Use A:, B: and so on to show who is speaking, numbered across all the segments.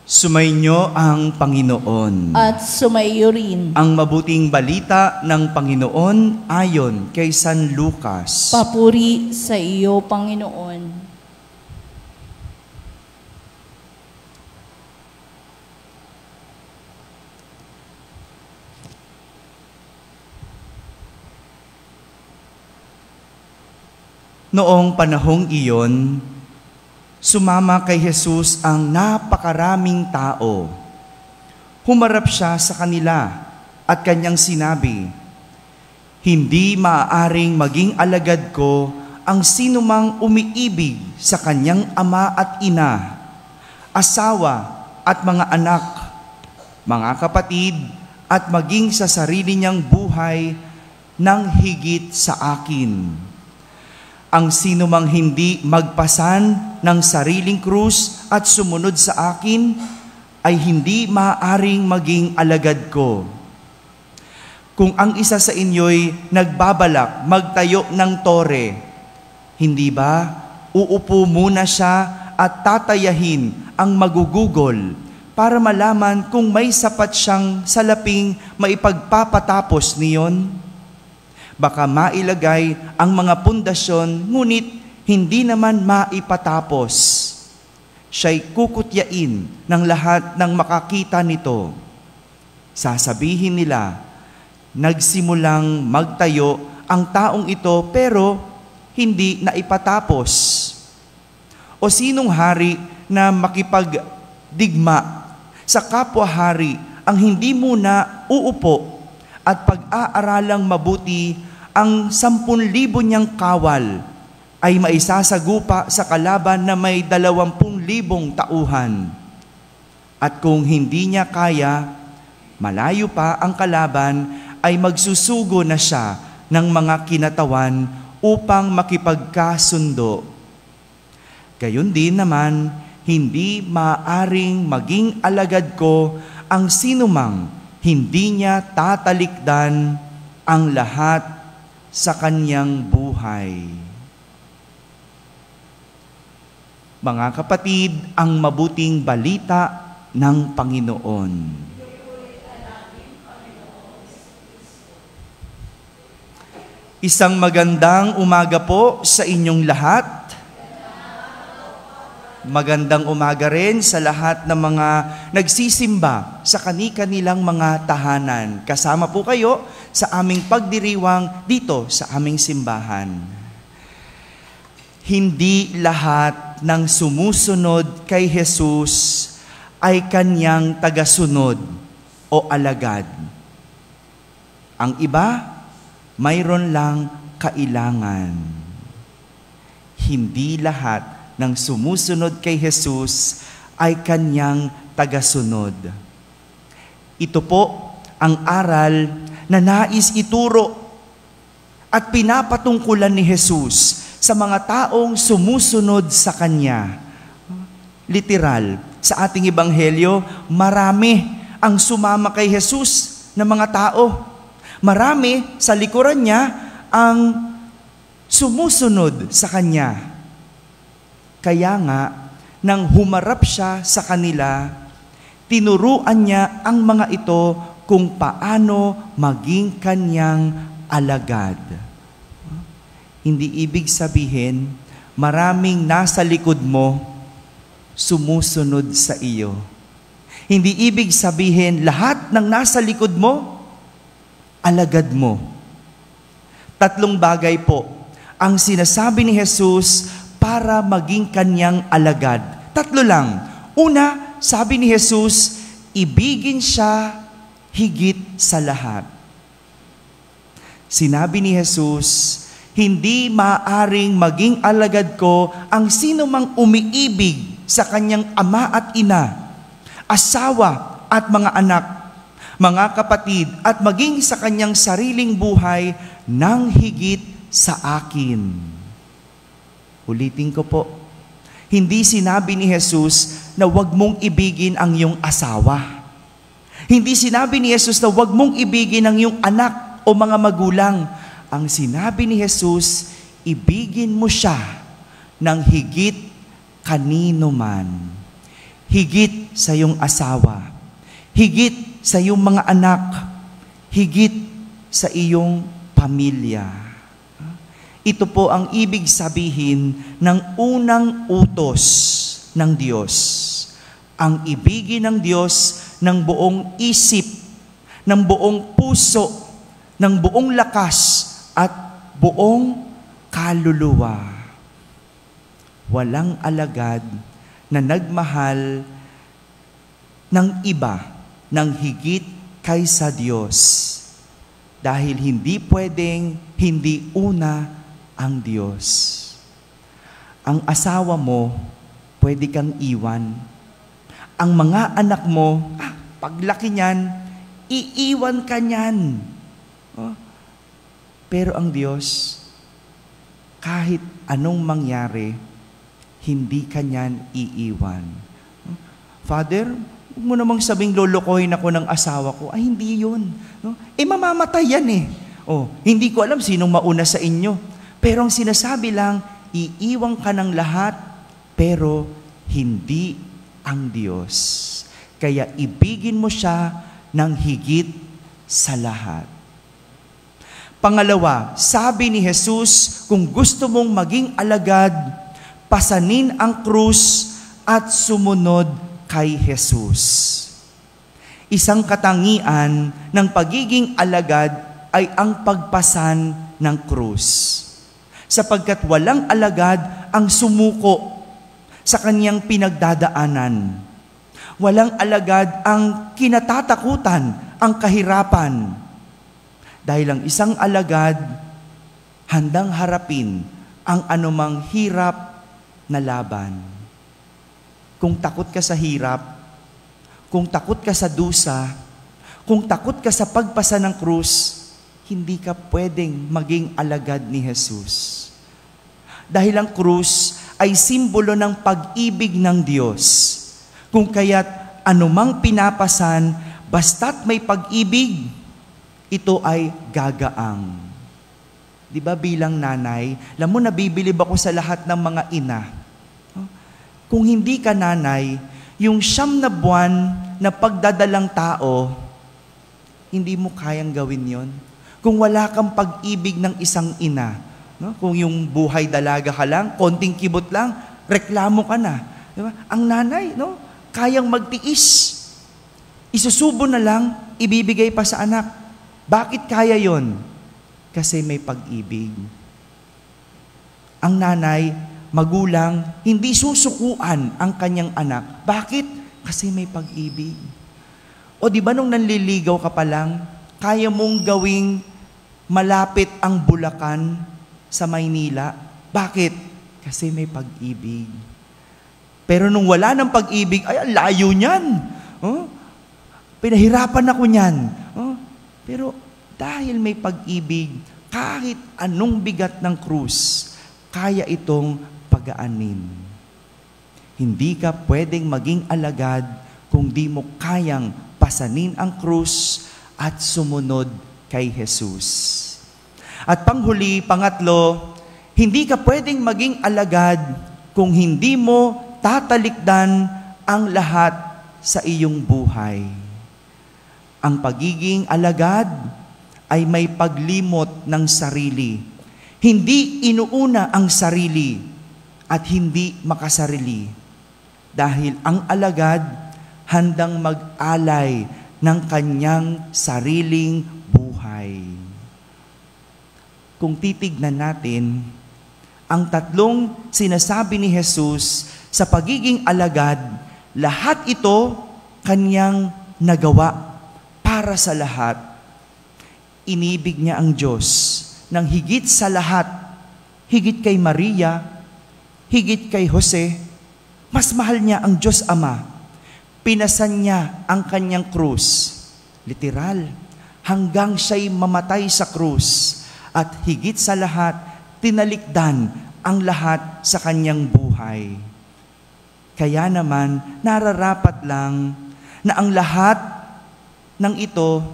A: Sumainyo ang Panginoon.
B: At sumaiyo rin.
A: Ang mabuting balita ng Panginoon ayon kay San Lucas.
B: Papuri sa iyo, Panginoon.
A: Noong panahong iyon, sumama kay Jesus ang napakaraming tao. Humarap siya sa kanila at kanyang sinabi, "Hindi maaaring maging alagad ko ang sinumang umiibig sa kanyang ama at ina, asawa at mga anak, mga kapatid at maging sa sarili niyang buhay nang higit sa akin. Ang sinumang hindi magpasan ng sariling krus at sumunod sa akin ay hindi maaaring maging alagad ko. Kung ang isa sa inyo'y nagbabalak magtayo ng tore, hindi ba uupo muna siya at tatayahin ang magugugol para malaman kung may sapat siyang salaping maipagpapatapos niyon? Baka mailagay ang mga pundasyon, ngunit hindi naman maipatapos. Siya'y kukutyain ng lahat ng makakita nito. Sasabihin nila, nagsimulang magtayo ang taong ito pero hindi naipatapos. O sinong hari na makipagdigma sa kapwa-hari ang hindi muna uupo at pag-aaralang mabuti ang 10,000 niyang kawal ay maisasagupa sa kalaban na may 20,000 tauhan. At kung hindi niya kaya, malayo pa ang kalaban, ay magsusugo na siya ng mga kinatawan upang makipagkasundo. Gayon din naman, hindi maaring maging alagad ko ang sinumang hindi niya tatalikdan ang lahat sa kanyang buhay. Mga kapatid, ang mabuting balita ng Panginoon. Isang magandang umaga po sa inyong lahat. Magandang umaga rin sa lahat ng mga nagsisimba sa kani-kanilang mga tahanan. Kasama po kayo sa aming pagdiriwang dito sa aming simbahan. Hindi lahat ng sumusunod kay Jesus ay kanyang tagasunod o alagad. Ang iba, mayroon lang kailangan. Hindi lahat ng sumusunod kay Jesus ay kanyang tagasunod. Ito po ang aral na nais ituro at pinapatungkulan ni Jesus sa mga taong sumusunod sa Kanya. Literal, sa ating ebanghelyo, marami ang sumama kay Jesus na mga tao. Marami sa likuran niya ang sumusunod sa Kanya. Kaya nga, nang humarap siya sa kanila, tinuruan niya ang mga ito kung paano maging kanyang alagad. Hindi ibig sabihin, maraming nasa likod mo, sumusunod sa iyo. Hindi ibig sabihin, lahat ng nasa likod mo, alagad mo. 3 bagay po ang sinasabi ni Jesus para maging kanyang alagad. 3 lang. Una, sabi ni Jesus, ibigin siya higit sa lahat. Sinabi ni Jesus, hindi maaring maging alagad ko ang sino mang umiibig sa kanyang ama at ina, asawa at mga anak, mga kapatid, at maging sa kanyang sariling buhay nang higit sa akin. Ulitin ko po, hindi sinabi ni Jesus na huwag mong ibigin ang iyong asawa. Hindi sinabi ni Jesus na huwag mong ibigin ang iyong anak o mga magulang. Ang sinabi ni Jesus, ibigin mo siya ng higit kanino man. higit sa iyong asawa, higit sa iyong mga anak, higit sa iyong pamilya. Ito po ang ibig sabihin ng unang utos ng Diyos. Ang ibigin ng Diyos ng buong isip, ng buong puso, ng buong lakas at buong kaluluwa. Walang alagad na nagmahal ng iba ng higit kaysa Diyos. Dahil hindi pwedeng hindi una ang Diyos. Ang asawa mo, pwede kang iwan. Ang mga anak mo, paglaki niyan, iiwan ka niyan. Pero ang Diyos, kahit anong mangyari, hindi ka niyan iiwan. Father, huwag mo namang sabing lolokohin ako ng asawa ko. Ay, hindi yun. Mamamatay yan eh. Hindi ko alam sinong mauna sa inyo. Pero ang sinasabi lang, iiwan ka ng lahat, pero hindi ang Diyos. Kaya ibigin mo siya ng higit sa lahat. Pangalawa, sabi ni Jesus, kung gusto mong maging alagad, pasanin ang krus at sumunod kay Jesus. Isang katangian ng pagiging alagad ay ang pagpasan ng krus. Sapagkat walang alagad ang sumuko sa kanyang pinagdadaanan. Walang alagad ang kinatatakutan, ang kahirapan. Dahil ang isang alagad, handang harapin ang anumang hirap na laban. Kung takot ka sa hirap, kung takot ka sa dusa, kung takot ka sa pagpasa ng krus, hindi ka pwedeng maging alagad ni Jesus. Dahil ang krus ay simbolo ng pag-ibig ng Diyos. Kung kaya't anumang pinapasan, basta't may pag-ibig, ito ay gagaang. Di ba bilang nanay, alam mo, nabibilib ako sa lahat ng mga ina. Kung hindi ka nanay, yung 9 na buwan na pagdadalang tao, hindi mo kayang gawin yon. Kung wala kang pag-ibig ng isang ina, kung yung buhay dalaga ka lang, konting kibot lang, reklamo ka na. Diba? Ang nanay, kayang magtiis. Isusubo na lang, ibibigay pa sa anak. Bakit kaya yon? Kasi may pag-ibig. Ang nanay, magulang, hindi susukuan ang kanyang anak. Bakit? Kasi may pag-ibig. O di ba nung nanliligaw ka pa lang, kaya mong gawing malapit ang Bulacan sa Maynila. Bakit? Kasi may pag-ibig. Pero nung wala ng pag-ibig, ay, layo niyan. Pinahirapan ako niyan. Pero dahil may pag-ibig, kahit anong bigat ng krus, kaya itong pagaanin. Hindi ka pwedeng maging alagad kung di mo kayang pasanin ang krus at sumunod kay Jesus. At panghuli, pangatlo, hindi ka pwedeng maging alagad kung hindi mo tatalikdan ang lahat sa iyong buhay. Ang pagiging alagad ay may paglimot ng sarili. Hindi inuuna ang sarili at hindi makasarili. Dahil ang alagad handang mag-alay ng kanyang sariling buhay. Kung titignan natin, ang tatlong sinasabi ni Jesus sa pagiging alagad, lahat ito kanyang nagawa para sa lahat. Inibig niya ang Diyos ng higit sa lahat, higit kay Maria, higit kay Jose, mas mahal niya ang Diyos Ama. Pinasan niya ang kanyang krus, literal, hanggang siya'y mamatay sa krus. At higit sa lahat, tinalikdan ang lahat sa kanyang buhay. Kaya naman, nararapat lang na ang lahat ng ito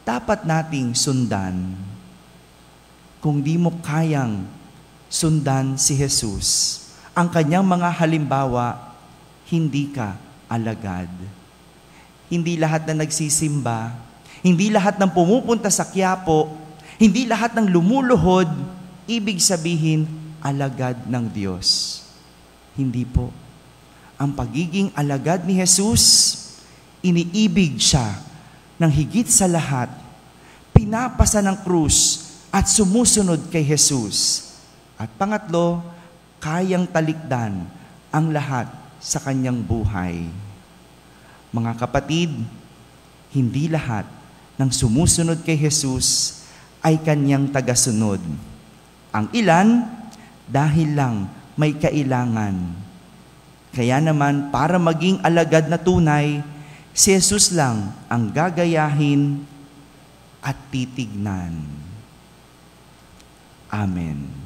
A: dapat nating sundan. Kung di mo kayang sundan si Jesus, ang kanyang mga halimbawa, hindi ka alagad. Hindi lahat na nagsisimba, hindi lahat ng pumupunta sa Quiapo, hindi lahat ng lumuluhod, ibig sabihin, alagad ng Diyos. Hindi po. Ang pagiging alagad ni Jesus, iniibig siya ng higit sa lahat, pinapasa ng krus at sumusunod kay Jesus. At pangatlo, kayang talikdan ang lahat sa kanyang buhay. Mga kapatid, hindi lahat ng sumusunod kay Jesus ay kanyang tagasunod. Ang ilan, dahil lang may kailangan. Kaya naman, para maging alagad na tunay, si Jesus lang ang gagayahin at titignan. Amen.